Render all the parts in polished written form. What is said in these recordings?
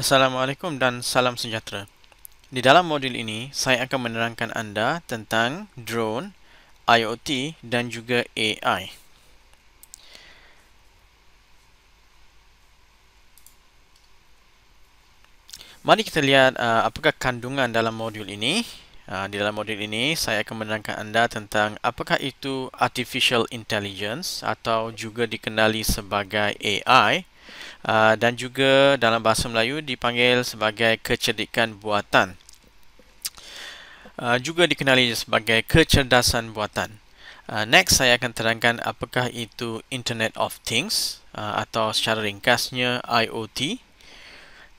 Assalamualaikum dan salam sejahtera. Di dalam modul ini, saya akan menerangkan anda tentang drone, IoT dan juga AI. Mari kita lihat apakah kandungan dalam modul ini. Di dalam modul ini, saya akan menerangkan anda tentang apakah itu Artificial Intelligence atau juga dikenali sebagai AI. Dan juga dalam bahasa Melayu dipanggil sebagai kecerdikan buatan. Juga dikenali sebagai kecerdasan buatan. Next, saya akan terangkan apakah itu Internet of Things atau secara ringkasnya IoT.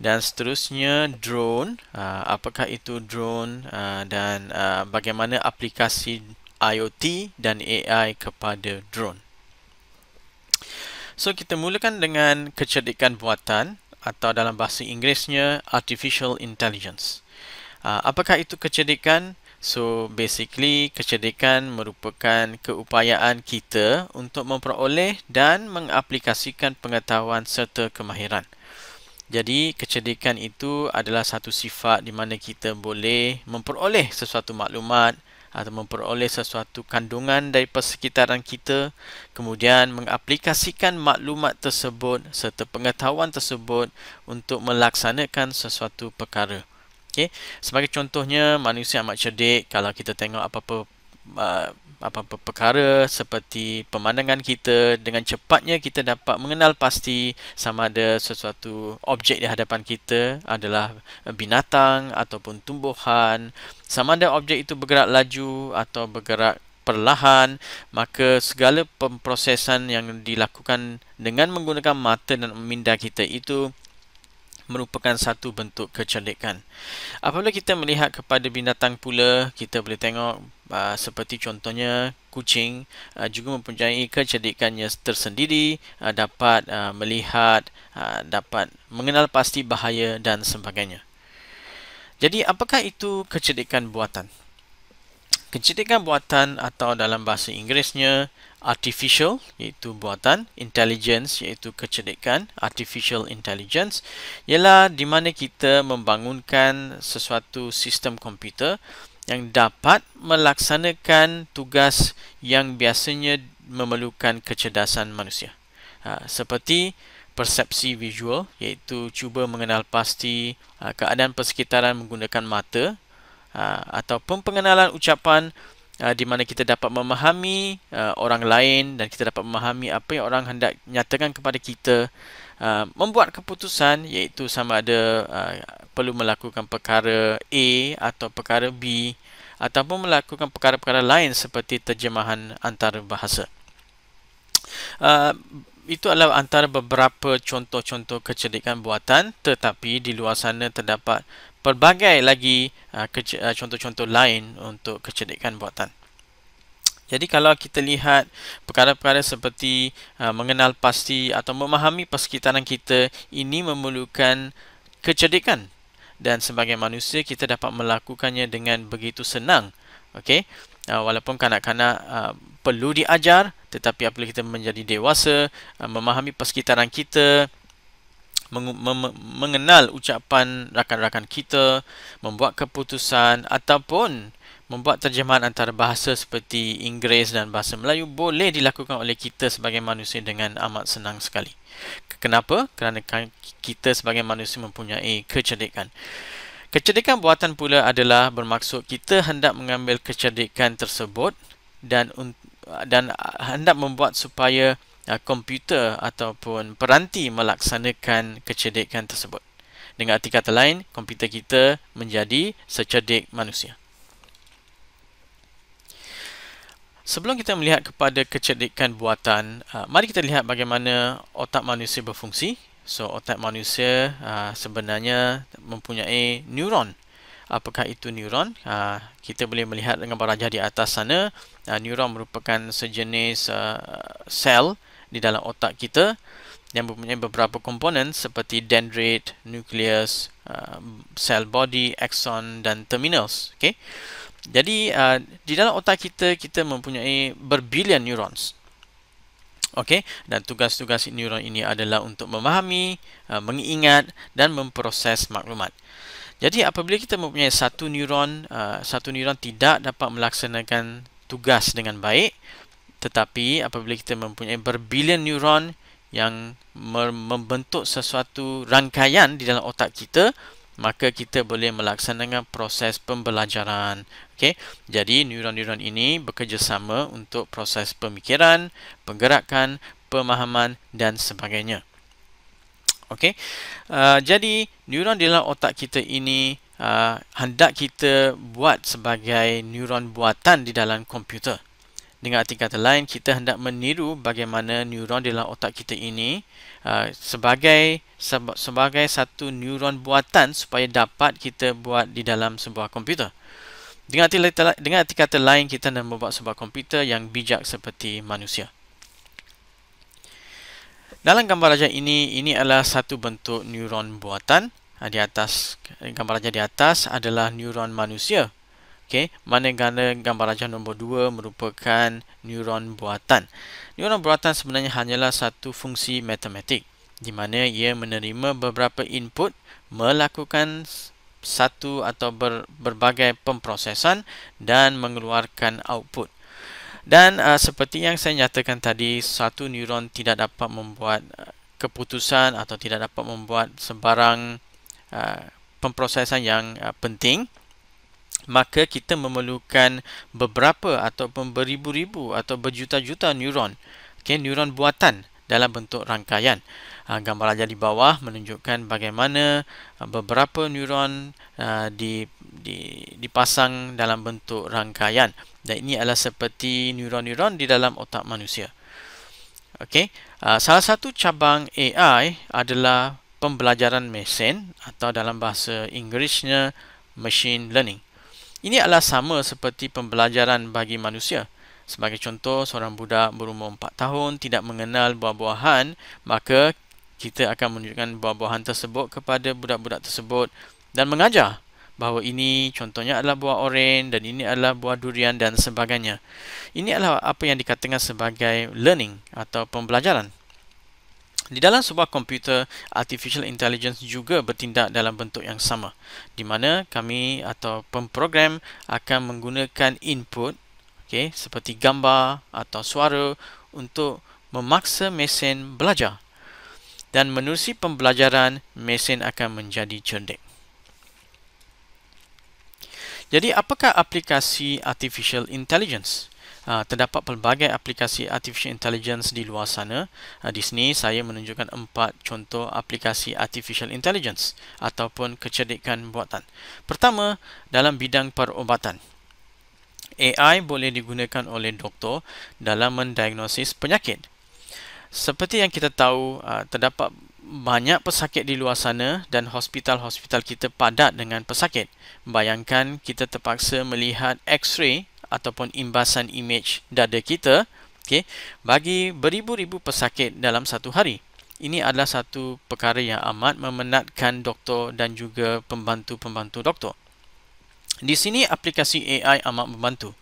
Dan seterusnya drone, apakah itu drone dan bagaimana aplikasi IoT dan AI kepada drone. So, kita mulakan dengan kecerdikan buatan atau dalam bahasa Inggerisnya Artificial Intelligence. Apakah itu kecerdikan? So, basically, kecerdikan merupakan keupayaan kita untuk memperoleh dan mengaplikasikan pengetahuan serta kemahiran. Jadi, kecerdikan itu adalah satu sifat di mana kita boleh memperoleh sesuatu maklumat atau memperoleh sesuatu kandungan dari persekitaran kita, kemudian mengaplikasikan maklumat tersebut serta pengetahuan tersebut untuk melaksanakan sesuatu perkara. Okay. Sebagai contohnya, manusia amat cerdik. Kalau kita tengok apa-apa perkara seperti pemandangan kita, dengan cepatnya kita dapat mengenal pasti sama ada sesuatu objek di hadapan kita adalah binatang ataupun tumbuhan, sama ada objek itu bergerak laju atau bergerak perlahan, maka segala pemprosesan yang dilakukan dengan menggunakan mata dan minda kita itu merupakan satu bentuk kecerdikan. Apabila kita melihat kepada binatang pula, kita boleh tengok seperti contohnya kucing juga mempunyai kecerdikannya tersendiri, dapat melihat, dapat mengenal pasti bahaya dan sebagainya. Jadi, apakah itu kecerdikan buatan? Kecerdikan buatan atau dalam bahasa Inggerisnya artificial, iaitu buatan, intelligence, iaitu kecerdikan, artificial intelligence, ialah di mana kita membangunkan sesuatu sistem komputer yang dapat melaksanakan tugas yang biasanya memerlukan kecerdasan manusia. Seperti persepsi visual, iaitu cuba mengenal pasti keadaan persekitaran menggunakan mata, ataupun pengenalan ucapan di mana kita dapat memahami orang lain dan kita dapat memahami apa yang orang hendak nyatakan kepada kita, membuat keputusan iaitu sama ada perlu melakukan perkara A atau perkara B ataupun melakukan perkara-perkara lain seperti terjemahan antarabahasa. Itu adalah antara beberapa contoh-contoh kecerdikan buatan, tetapi di luar sana terdapat pelbagai lagi contoh-contoh lain untuk kecerdikan buatan. Jadi kalau kita lihat perkara-perkara seperti mengenal pasti atau memahami persekitaran kita, ini memerlukan kecerdikan dan sebagai manusia kita dapat melakukannya dengan begitu senang. Okey. Walaupun kanak-kanak perlu diajar, tetapi apabila kita menjadi dewasa, memahami persekitaran kita, mengenal ucapan rakan-rakan kita, membuat keputusan ataupun membuat terjemahan antarabahasa seperti Inggeris dan bahasa Melayu boleh dilakukan oleh kita sebagai manusia dengan amat senang sekali. Kenapa? Kerana kita sebagai manusia mempunyai kecerdikan. Kecerdikan buatan pula adalah bermaksud kita hendak mengambil kecerdikan tersebut dan hendak membuat supaya komputer ataupun peranti melaksanakan kecerdikan tersebut. Dengan arti kata lain, komputer kita menjadi secerdik manusia. Sebelum kita melihat kepada kecerdikan buatan, mari kita lihat bagaimana otak manusia berfungsi. So, otak manusia sebenarnya mempunyai neuron. Apakah itu neuron? Kita boleh melihat dengan barajah di atas sana. Neuron merupakan sejenis sel di dalam otak kita yang mempunyai beberapa komponen seperti dendrit, nukleus, sel body, axon dan terminals. Okay? Jadi di dalam otak kita mempunyai berbilion neurons. Okey, dan tugas-tugas neuron ini adalah untuk memahami, mengingat dan memproses maklumat. Jadi apabila kita mempunyai satu neuron tidak dapat melaksanakan tugas dengan baik, tetapi apabila kita mempunyai berbilion neuron yang membentuk sesuatu rangkaian di dalam otak kita, maka kita boleh melaksanakan proses pembelajaran. Okey, jadi neuron-neuron ini bekerjasama untuk proses pemikiran, penggerakan, pemahaman dan sebagainya. Okey, jadi neuron di dalam otak kita ini hendak kita buat sebagai neuron buatan di dalam komputer. Dengan arti kata lain, kita hendak meniru bagaimana neuron di dalam otak kita ini sebagai satu neuron buatan supaya dapat kita buat di dalam sebuah komputer. Dengan arti kata lain, kita nak membuat sebuah komputer yang bijak seperti manusia. Dalam gambar rajah ini adalah satu bentuk neuron buatan. Di atas, gambar rajah di atas adalah neuron manusia. Okey, manakala gambar rajah nombor 2 merupakan neuron buatan. Neuron buatan sebenarnya hanyalah satu fungsi matematik di mana ia menerima beberapa input, melakukan satu atau berbagai pemprosesan dan mengeluarkan output. Dan seperti yang saya nyatakan tadi, satu neuron tidak dapat membuat keputusan atau tidak dapat membuat sebarang pemprosesan yang penting. Maka kita memerlukan beberapa ataupun beribu-ribu atau berjuta-juta neuron. Okay, neuron buatan dalam bentuk rangkaian. Gambar rajah di bawah menunjukkan bagaimana beberapa neuron dipasang dalam bentuk rangkaian. Dan ini adalah seperti neuron-neuron di dalam otak manusia. Okey, salah satu cabang AI adalah pembelajaran mesin atau dalam bahasa Inggerisnya machine learning. Ini adalah sama seperti pembelajaran bagi manusia. Sebagai contoh, seorang budak berumur 4 tahun tidak mengenal buah-buahan, maka kita akan menunjukkan buah-buahan tersebut kepada budak-budak tersebut dan mengajar bahawa ini contohnya adalah buah oren dan ini adalah buah durian dan sebagainya. Ini adalah apa yang dikatakan sebagai learning atau pembelajaran. Di dalam sebuah komputer, artificial intelligence juga bertindak dalam bentuk yang sama, di mana kami atau pemprogram akan menggunakan input seperti gambar atau suara untuk memaksa mesin belajar. Dan menerusi pembelajaran, mesin akan menjadi cerdik. Jadi, apakah aplikasi artificial intelligence? Terdapat pelbagai aplikasi artificial intelligence di luar sana. Di sini saya menunjukkan 4 contoh aplikasi artificial intelligence ataupun kecerdikan buatan. Pertama, dalam bidang perubatan. AI boleh digunakan oleh doktor dalam mendiagnosis penyakit. Seperti yang kita tahu, terdapat banyak pesakit di luar sana dan hospital-hospital kita padat dengan pesakit. Bayangkan kita terpaksa melihat X-ray ataupun imbasan imej dada kita bagi beribu-ribu pesakit dalam satu hari. Ini adalah satu perkara yang amat memenatkan doktor dan juga pembantu-pembantu doktor. Di sini aplikasi AI amat membantu.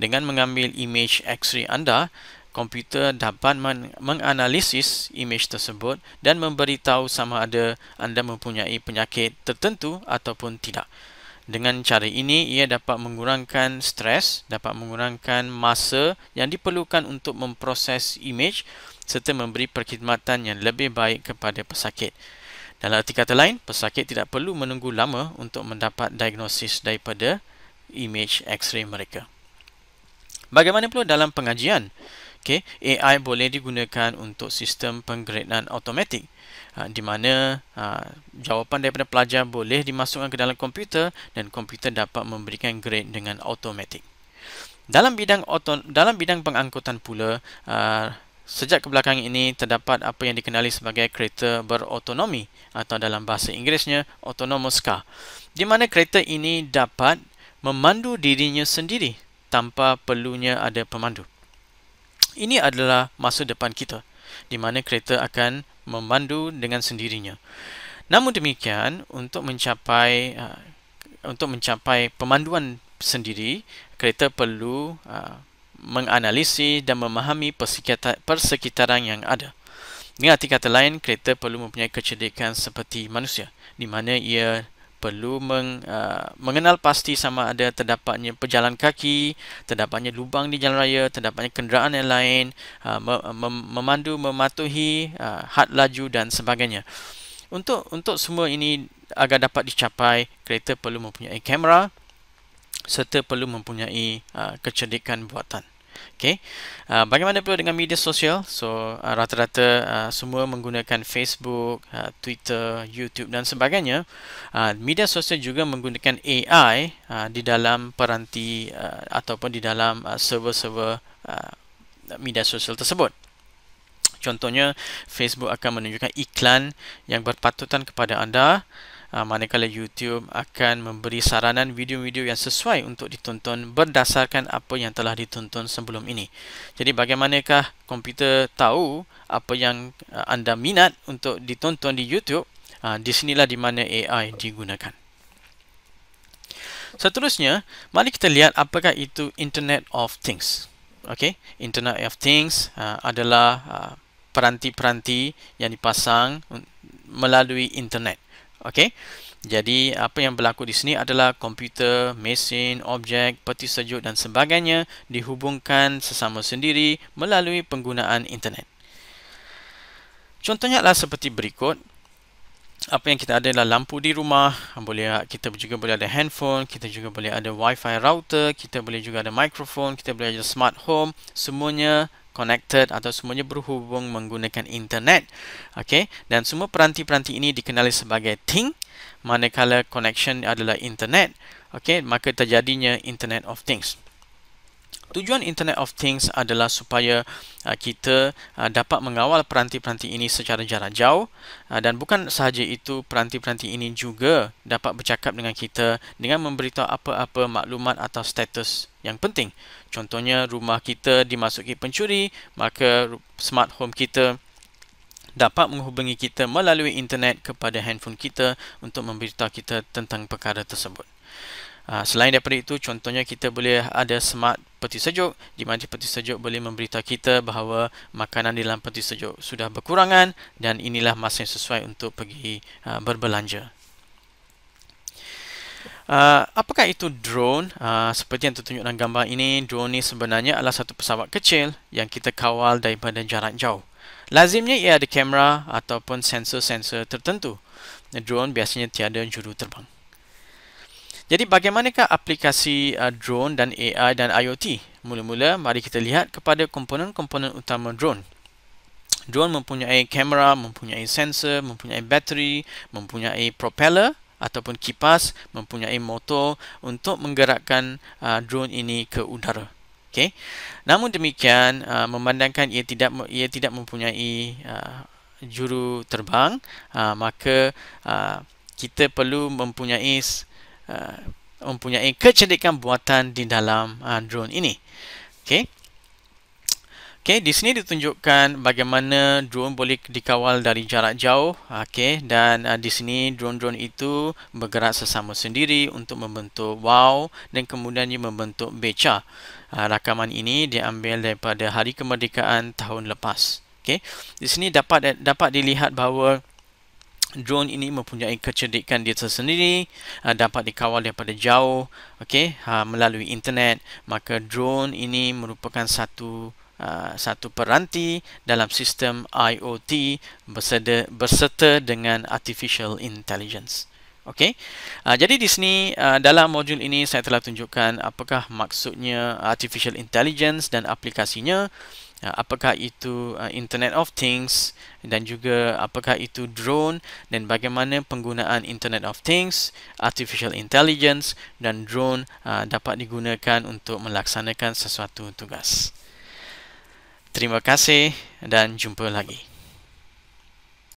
Dengan mengambil imej X-ray anda, komputer dapat menganalisis imej tersebut dan memberitahu sama ada anda mempunyai penyakit tertentu ataupun tidak. Dengan cara ini, ia dapat mengurangkan stres, dapat mengurangkan masa yang diperlukan untuk memproses imej serta memberi perkhidmatan yang lebih baik kepada pesakit. Dalam arti kata lain, pesakit tidak perlu menunggu lama untuk mendapat diagnosis daripada imej X-ray mereka. Bagaimana pula dalam pengajian? AI boleh digunakan untuk sistem penggradean automatik, di mana jawapan daripada pelajar boleh dimasukkan ke dalam komputer dan komputer dapat memberikan grade dengan automatik. Dalam bidang pengangkutan pula, sejak kebelakangan ini terdapat apa yang dikenali sebagai kereta berotonomi atau dalam bahasa Inggerisnya autonomous car, di mana kereta ini dapat memandu dirinya sendiri tanpa perlunya ada pemandu. Ini adalah masa depan kita, di mana kereta akan memandu dengan sendirinya. Namun demikian, untuk mencapai pemanduan sendiri, kereta perlu menganalisis dan memahami persekitaran yang ada. Dengan arti kata lain, kereta perlu mempunyai kecerdikan seperti manusia, di mana ia perlu mengenal pasti sama ada terdapatnya pejalan kaki, terdapatnya lubang di jalan raya, terdapatnya kenderaan yang lain, memandu, mematuhi had laju dan sebagainya. Untuk semua ini agar dapat dicapai, kereta perlu mempunyai kamera serta perlu mempunyai kecerdikan buatan. Okay. Bagaimana pula dengan media sosial? So, rata-rata semua menggunakan Facebook, Twitter, YouTube dan sebagainya. Media sosial juga menggunakan AI di dalam peranti ataupun di dalam server-server media sosial tersebut. Contohnya, Facebook akan menunjukkan iklan yang berpatutan kepada anda, manakala YouTube akan memberi saranan video-video yang sesuai untuk ditonton berdasarkan apa yang telah ditonton sebelum ini. Jadi bagaimanakah komputer tahu apa yang anda minat untuk ditonton di YouTube? Di sinilah di mana AI digunakan. Seterusnya, mari kita lihat apakah itu Internet of Things. Okay, Internet of Things adalah peranti-peranti yang dipasang melalui internet. Okey. Jadi apa yang berlaku di sini adalah komputer, mesin, objek, peti sejuk dan sebagainya dihubungkan sesama sendiri melalui penggunaan internet. Contohnya adalah seperti berikut. Apa yang kita ada adalah lampu di rumah, kita juga boleh ada handphone, kita juga boleh ada wifi router, kita boleh juga ada mikrofon, kita boleh ada smart home, semuanya connected atau semuanya berhubung menggunakan internet. Okey, dan semua peranti-peranti ini dikenali sebagai thing, manakala connection adalah internet. Okey, maka terjadinya Internet of Things. Tujuan Internet of Things adalah supaya kita dapat mengawal peranti-peranti ini secara jarak jauh, dan bukan sahaja itu, peranti-peranti ini juga dapat bercakap dengan kita dengan memberitahu apa-apa maklumat atau status yang penting. Contohnya, rumah kita dimasuki pencuri, maka smart home kita dapat menghubungi kita melalui internet kepada handphone kita untuk memberitahu kita tentang perkara tersebut. Selain daripada itu, contohnya kita boleh ada smart peti sejuk, di mana peti sejuk boleh memberitahu kita bahawa makanan di dalam peti sejuk sudah berkurangan dan inilah masa yang sesuai untuk pergi berbelanja. Apakah itu drone? Seperti yang tertunjuk dalam gambar ini, drone ini sebenarnya adalah satu pesawat kecil yang kita kawal daripada jarak jauh. Lazimnya ia ada kamera ataupun sensor-sensor tertentu. Drone biasanya tiada juru terbang. Jadi bagaimanakah aplikasi drone dan AI dan IoT? Mula-mula mari kita lihat kepada komponen-komponen utama drone. Drone mempunyai kamera, mempunyai sensor, mempunyai bateri, mempunyai propeller ataupun kipas, mempunyai motor untuk menggerakkan drone ini ke udara. Okay. Namun demikian, memandangkan ia tidak mempunyai juru terbang, maka kita perlu mempunyai kecerdikan buatan di dalam drone ini. Okey. Okey, di sini ditunjukkan bagaimana drone boleh dikawal dari jarak jauh. Okey, dan di sini drone-drone itu bergerak sesama sendiri untuk membentuk wow dan kemudiannya membentuk beca. Rakaman ini diambil daripada Hari Kemerdekaan tahun lepas. Okey, di sini dapat dilihat bahawa drone ini mempunyai kecerdikan dia tersendiri, dapat dikawal daripada jauh, okey, melalui internet. Maka drone ini merupakan satu peranti dalam sistem IoT berserta dengan artificial intelligence. Okey. Jadi di sini dalam modul ini saya telah tunjukkan apakah maksudnya artificial intelligence dan aplikasinya. Apakah itu Internet of Things dan juga apakah itu drone dan bagaimana penggunaan Internet of Things, Artificial Intelligence dan drone dapat digunakan untuk melaksanakan sesuatu tugas. Terima kasih dan jumpa lagi.